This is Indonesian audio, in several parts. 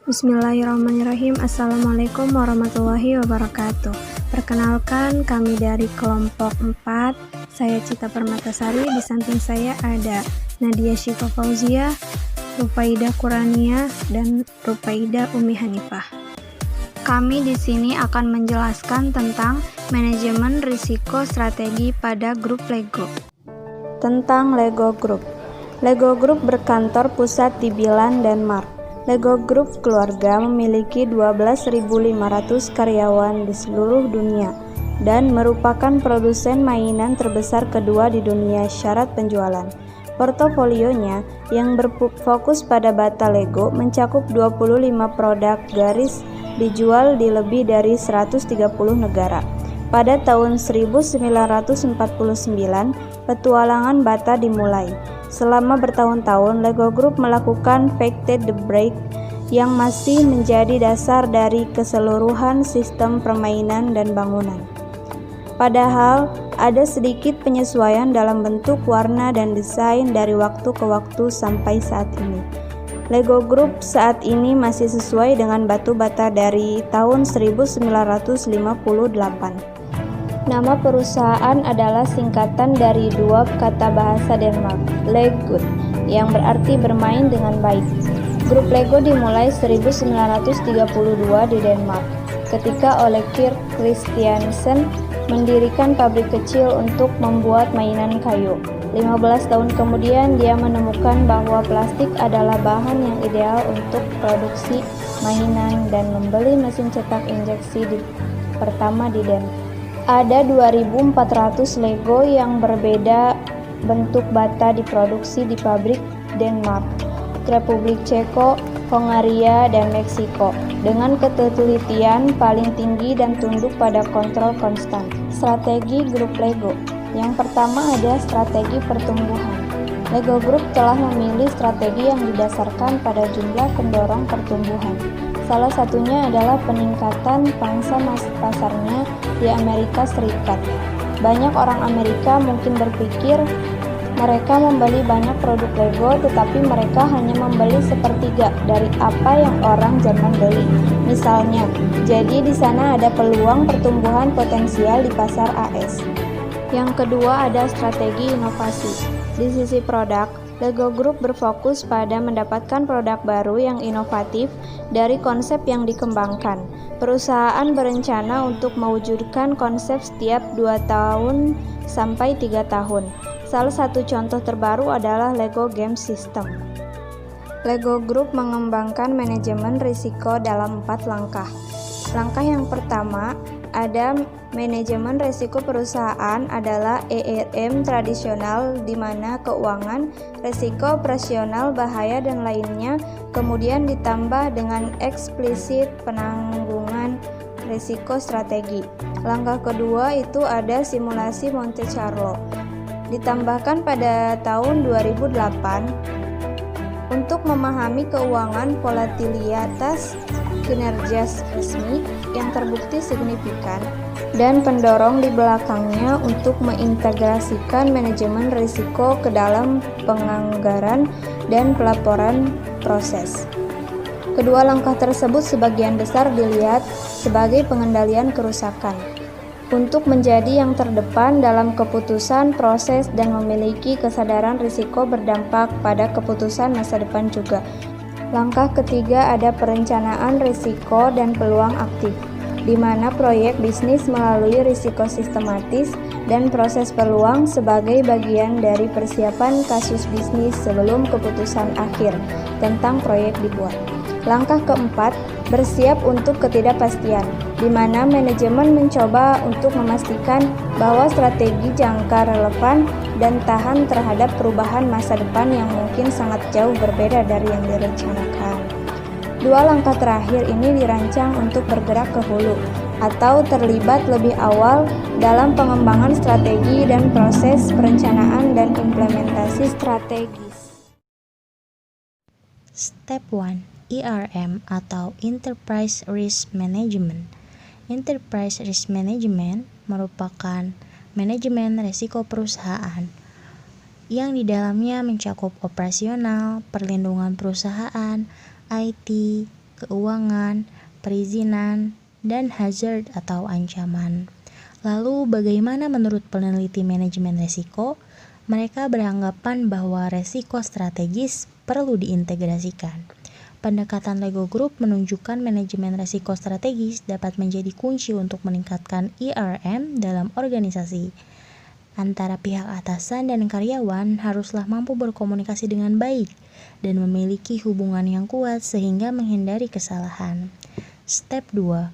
Bismillahirrahmanirrahim. Assalamualaikum warahmatullahi wabarakatuh. Perkenalkan, kami dari kelompok 4. Saya Cita Permatasari. Di samping saya ada Nadia Syifa Fauzia, Rufaidah Qurania, dan Rufaidah Umi Hanifah. Kami di sini akan menjelaskan tentang manajemen risiko strategi pada grup Lego. Tentang Lego Group. Lego Group berkantor pusat di Milan, Denmark. Lego Group keluarga memiliki 12.500 karyawan di seluruh dunia dan merupakan produsen mainan terbesar kedua di dunia syarat penjualan. Portofolionya yang berfokus pada bata Lego mencakup 25 produk garis dijual di lebih dari 130 negara. Pada tahun 1949, petualangan bata dimulai. Selama bertahun-tahun, Lego Group melakukan Factory the Break yang masih menjadi dasar dari keseluruhan sistem permainan dan bangunan. Padahal, ada sedikit penyesuaian dalam bentuk, warna, dan desain dari waktu ke waktu sampai saat ini. Lego Group saat ini masih sesuai dengan batu bata dari tahun 1958. Nama perusahaan adalah singkatan dari dua kata bahasa Denmark, Leggodt, yang berarti bermain dengan baik. Grup Lego dimulai 1932 di Denmark, ketika Ole Kirk Christiansen mendirikan pabrik kecil untuk membuat mainan kayu. 15 tahun kemudian, dia menemukan bahwa plastik adalah bahan yang ideal untuk produksi mainan dan membeli mesin cetak injeksi pertama di Denmark. Ada 2.400 Lego yang berbeda bentuk bata diproduksi di pabrik Denmark, Republik Ceko, Hongaria, dan Meksiko dengan ketelitian paling tinggi dan tunduk pada kontrol konstan. Strategi grup Lego. Yang pertama ada strategi pertumbuhan. Lego Group telah memilih strategi yang didasarkan pada jumlah pendorong pertumbuhan. Salah satunya adalah peningkatan pangsa pasarnya di Amerika Serikat. Banyak orang Amerika mungkin berpikir mereka membeli banyak produk Lego, tetapi mereka hanya membeli sepertiga dari apa yang orang Jerman beli. Misalnya, jadi di sana ada peluang pertumbuhan potensial di pasar AS. Yang kedua ada strategi inovasi. Di sisi produk, Lego Group berfokus pada mendapatkan produk baru yang inovatif dari konsep yang dikembangkan. Perusahaan berencana untuk mewujudkan konsep setiap 2 tahun sampai 3 tahun. Salah satu contoh terbaru adalah Lego Game System. Lego Group mengembangkan manajemen risiko dalam 4 langkah. Langkah yang pertama ada manajemen risiko perusahaan adalah ERM tradisional di mana keuangan, risiko operasional, bahaya dan lainnya kemudian ditambah dengan eksplisit penanggungan risiko strategi. Langkah kedua itu ada simulasi Monte Carlo. Ditambahkan pada tahun 2008 untuk memahami keuangan volatilitas kinerja resmi yang terbukti signifikan dan pendorong di belakangnya untuk mengintegrasikan manajemen risiko ke dalam penganggaran dan pelaporan proses. Kedua langkah tersebut sebagian besar dilihat sebagai pengendalian kerusakan untuk menjadi yang terdepan dalam keputusan proses dan memiliki kesadaran risiko berdampak pada keputusan masa depan juga. Langkah ketiga ada perencanaan risiko dan peluang aktif, di mana proyek bisnis melalui risiko sistematis dan proses peluang sebagai bagian dari persiapan kasus bisnis sebelum keputusan akhir tentang proyek dibuat. Langkah keempat, bersiap untuk ketidakpastian, di mana manajemen mencoba untuk memastikan bahwa strategi jangka relevan dan tahan terhadap perubahan masa depan yang mungkin sangat jauh berbeda dari yang direncanakan. Dua langkah terakhir ini dirancang untuk bergerak ke hulu atau terlibat lebih awal dalam pengembangan strategi dan proses perencanaan dan implementasi strategis. Step 1. ERM atau Enterprise Risk Management. Enterprise Risk Management merupakan manajemen risiko perusahaan yang di dalamnya mencakup operasional, perlindungan perusahaan, IT, keuangan, perizinan, dan hazard atau ancaman. Lalu bagaimana menurut peneliti manajemen resiko? Mereka beranggapan bahwa resiko strategis perlu diintegrasikan. Pendekatan Lego Group menunjukkan manajemen resiko strategis dapat menjadi kunci untuk meningkatkan IRM dalam organisasi. Antara pihak atasan dan karyawan haruslah mampu berkomunikasi dengan baik dan memiliki hubungan yang kuat sehingga menghindari kesalahan. Step 2.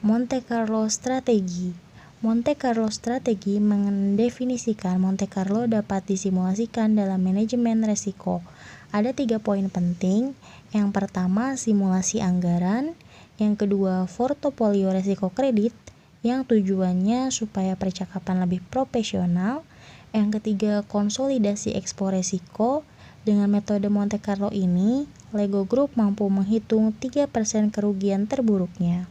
Monte Carlo Strategi. Monte Carlo Strategi mendefinisikan Monte Carlo dapat disimulasikan dalam manajemen resiko. Ada 3 poin penting. Yang pertama, simulasi anggaran. Yang kedua, portofolio resiko kredit, yang tujuannya supaya percakapan lebih profesional. Yang ketiga, konsolidasi ekspo resiko. Dengan metode Monte Carlo ini, Lego Group mampu menghitung 3% kerugian terburuknya.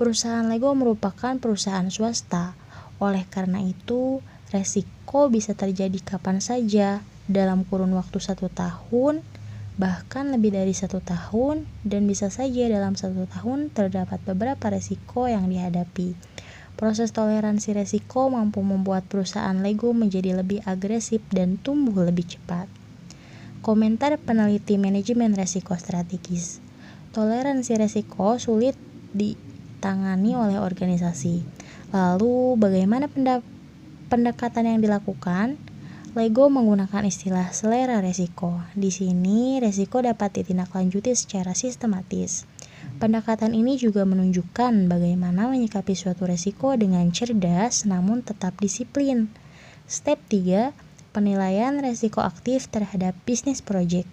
Perusahaan Lego merupakan perusahaan swasta. Oleh karena itu, resiko bisa terjadi kapan saja dalam kurun waktu 1 tahun, bahkan lebih dari 1 tahun, dan bisa saja dalam 1 tahun terdapat beberapa resiko yang dihadapi. Proses toleransi resiko mampu membuat perusahaan Lego menjadi lebih agresif dan tumbuh lebih cepat. Komentar peneliti manajemen resiko strategis. Toleransi resiko sulit ditangani oleh organisasi. Lalu bagaimana pendekatan yang dilakukan? Lego menggunakan istilah selera resiko. Di sini, resiko dapat ditindaklanjuti secara sistematis. Pendekatan ini juga menunjukkan bagaimana menyikapi suatu resiko dengan cerdas namun tetap disiplin. Step 3. Penilaian resiko aktif terhadap bisnis project.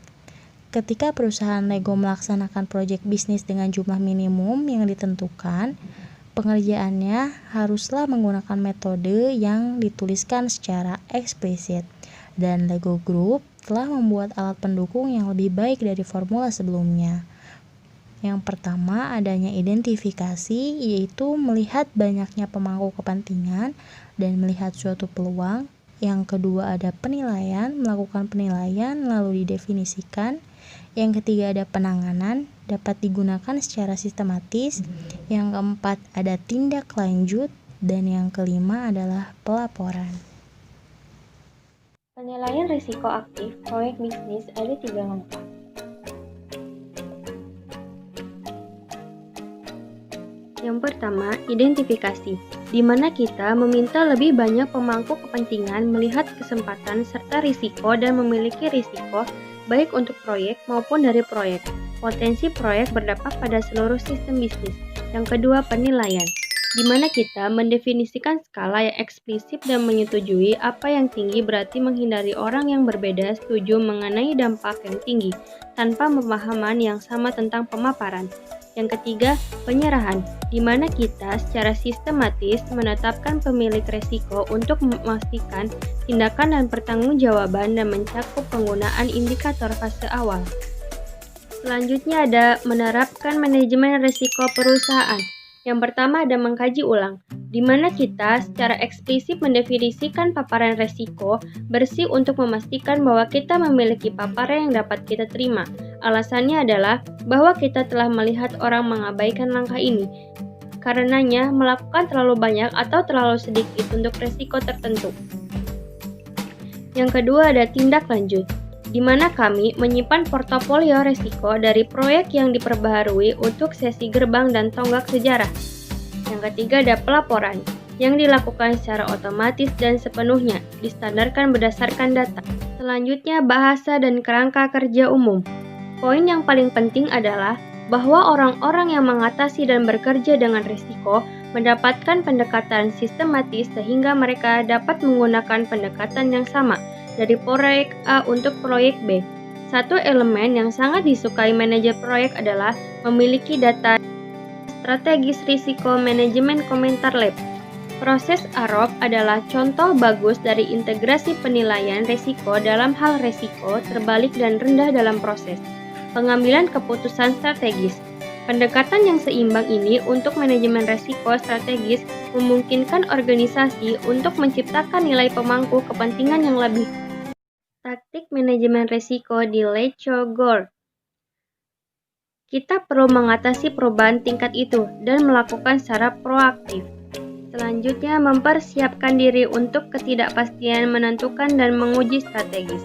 Ketika perusahaan Lego melaksanakan proyek bisnis dengan jumlah minimum yang ditentukan, pengerjaannya haruslah menggunakan metode yang dituliskan secara eksplisit, dan Lego Group telah membuat alat pendukung yang lebih baik dari formula sebelumnya. Yang pertama, adanya identifikasi, yaitu melihat banyaknya pemangku kepentingan dan melihat suatu peluang. Yang kedua, ada penilaian, melakukan penilaian lalu didefinisikan. Yang ketiga, ada penanganan, dapat digunakan secara sistematis. Yang keempat, ada tindak lanjut. Dan yang kelima adalah pelaporan. Penilaian risiko aktif proyek bisnis ada 3 langkah. Yang pertama, identifikasi, di mana kita meminta lebih banyak pemangku kepentingan melihat kesempatan serta risiko dan memiliki risiko baik untuk proyek maupun dari proyek. Potensi proyek berdampak pada seluruh sistem bisnis. Yang kedua, penilaian, di mana kita mendefinisikan skala yang eksplisit dan menyetujui apa yang tinggi berarti menghindari orang yang berbeda setuju mengenai dampak yang tinggi tanpa pemahaman yang sama tentang pemaparan. Yang ketiga, penyerahan, di mana kita secara sistematis menetapkan pemilik resiko untuk memastikan tindakan dan pertanggungjawaban dan mencakup penggunaan indikator fase awal. Selanjutnya ada menerapkan manajemen risiko perusahaan. Yang pertama ada mengkaji ulang, di mana kita secara eksplisit mendefinisikan paparan risiko bersih untuk memastikan bahwa kita memiliki paparan yang dapat kita terima. Alasannya adalah bahwa kita telah melihat orang mengabaikan langkah ini. Karenanya, melakukan terlalu banyak atau terlalu sedikit untuk risiko tertentu. Yang kedua ada tindak lanjut, di mana kami menyimpan portofolio risiko dari proyek yang diperbaharui untuk sesi gerbang dan tonggak sejarah. Yang ketiga ada pelaporan, yang dilakukan secara otomatis dan sepenuhnya distandarkan berdasarkan data. Selanjutnya bahasa dan kerangka kerja umum. Poin yang paling penting adalah bahwa orang-orang yang mengatasi dan bekerja dengan risiko mendapatkan pendekatan sistematis sehingga mereka dapat menggunakan pendekatan yang sama dari proyek A untuk proyek B. Satu elemen yang sangat disukai manajer proyek adalah memiliki data strategis risiko manajemen komentar lab. Proses AROP adalah contoh bagus dari integrasi penilaian risiko dalam hal risiko terbalik dan rendah dalam proses pengambilan keputusan strategis. Pendekatan yang seimbang ini untuk manajemen risiko strategis memungkinkan organisasi untuk menciptakan nilai pemangku kepentingan yang lebih. Taktik manajemen risiko di Lego Group. Kita perlu mengatasi perubahan tingkat itu dan melakukan secara proaktif. Selanjutnya, mempersiapkan diri untuk ketidakpastian menentukan dan menguji strategis.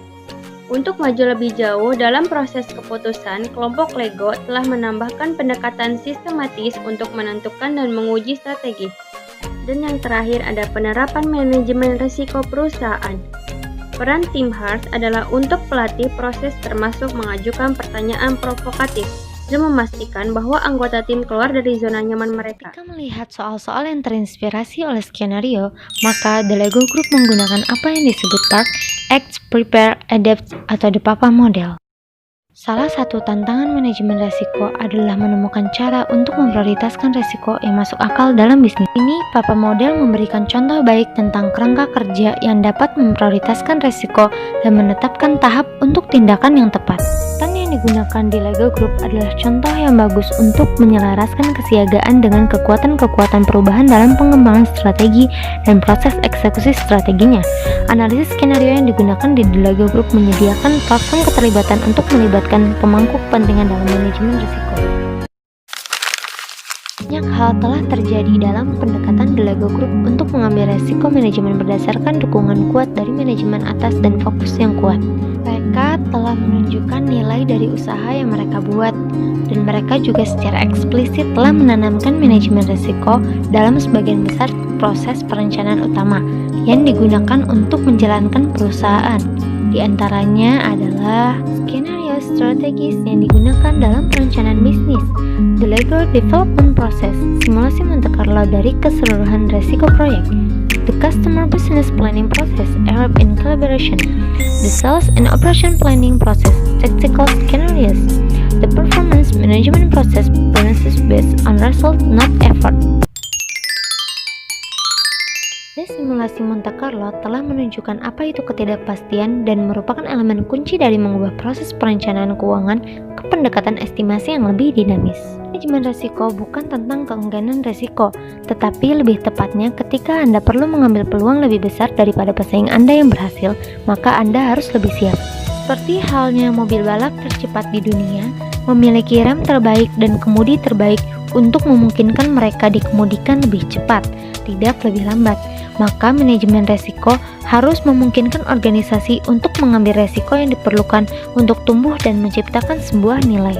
Untuk maju lebih jauh dalam proses keputusan, kelompok Lego telah menambahkan pendekatan sistematis untuk menentukan dan menguji strategi. Dan yang terakhir ada penerapan manajemen risiko perusahaan. Peran tim Heart adalah untuk pelatih proses termasuk mengajukan pertanyaan provokatif dan memastikan bahwa anggota tim keluar dari zona nyaman mereka. Ketika melihat soal-soal yang terinspirasi oleh skenario, maka The Lego Group menggunakan apa yang disebut Talk, Act, Prepare, Adapt, atau The Papa Model. Salah satu tantangan manajemen resiko adalah menemukan cara untuk memprioritaskan resiko yang masuk akal dalam bisnis. Ini Papa Model memberikan contoh baik tentang kerangka kerja yang dapat memprioritaskan resiko dan menetapkan tahap untuk tindakan yang tepat. Tan yang digunakan di Lego Group adalah contoh yang bagus untuk menyelaraskan kesiagaan dengan kekuatan-kekuatan perubahan dalam pengembangan strategi dan proses eksekusi strateginya. Analisis skenario yang digunakan di The Lego Group menyediakan platform keterlibatan untuk melibatkan pemangku kepentingan dalam manajemen risiko. Banyak hal telah terjadi dalam pendekatan The Lego Group untuk mengambil resiko manajemen berdasarkan dukungan kuat dari manajemen atas dan fokus yang kuat. Mereka telah menunjukkan nilai dari usaha yang mereka buat, dan mereka juga secara eksplisit telah menanamkan manajemen risiko dalam sebagian besar proses perencanaan utama yang digunakan untuk menjalankan perusahaan. Di antaranya adalah skenario strategis yang digunakan dalam perencanaan bisnis, The Lego Development Process, simulasi Monte Carlo dari keseluruhan resiko proyek, the Customer Business Planning Process, Arab in Collaboration, the Sales and Operation Planning Process, Tactical Scenarios, the Performance Management Process, Bonuses based on result not effort. Simulasi Monte Carlo telah menunjukkan apa itu ketidakpastian dan merupakan elemen kunci dari mengubah proses perencanaan keuangan ke pendekatan estimasi yang lebih dinamis. Manajemen resiko bukan tentang keengganan resiko, tetapi lebih tepatnya ketika Anda perlu mengambil peluang lebih besar daripada pesaing Anda yang berhasil, maka Anda harus lebih siap. Seperti halnya mobil balap tercepat di dunia, memiliki rem terbaik dan kemudi terbaik untuk memungkinkan mereka dikemudikan lebih cepat, tidak lebih lambat. Maka manajemen resiko harus memungkinkan organisasi untuk mengambil resiko yang diperlukan untuk tumbuh dan menciptakan sebuah nilai.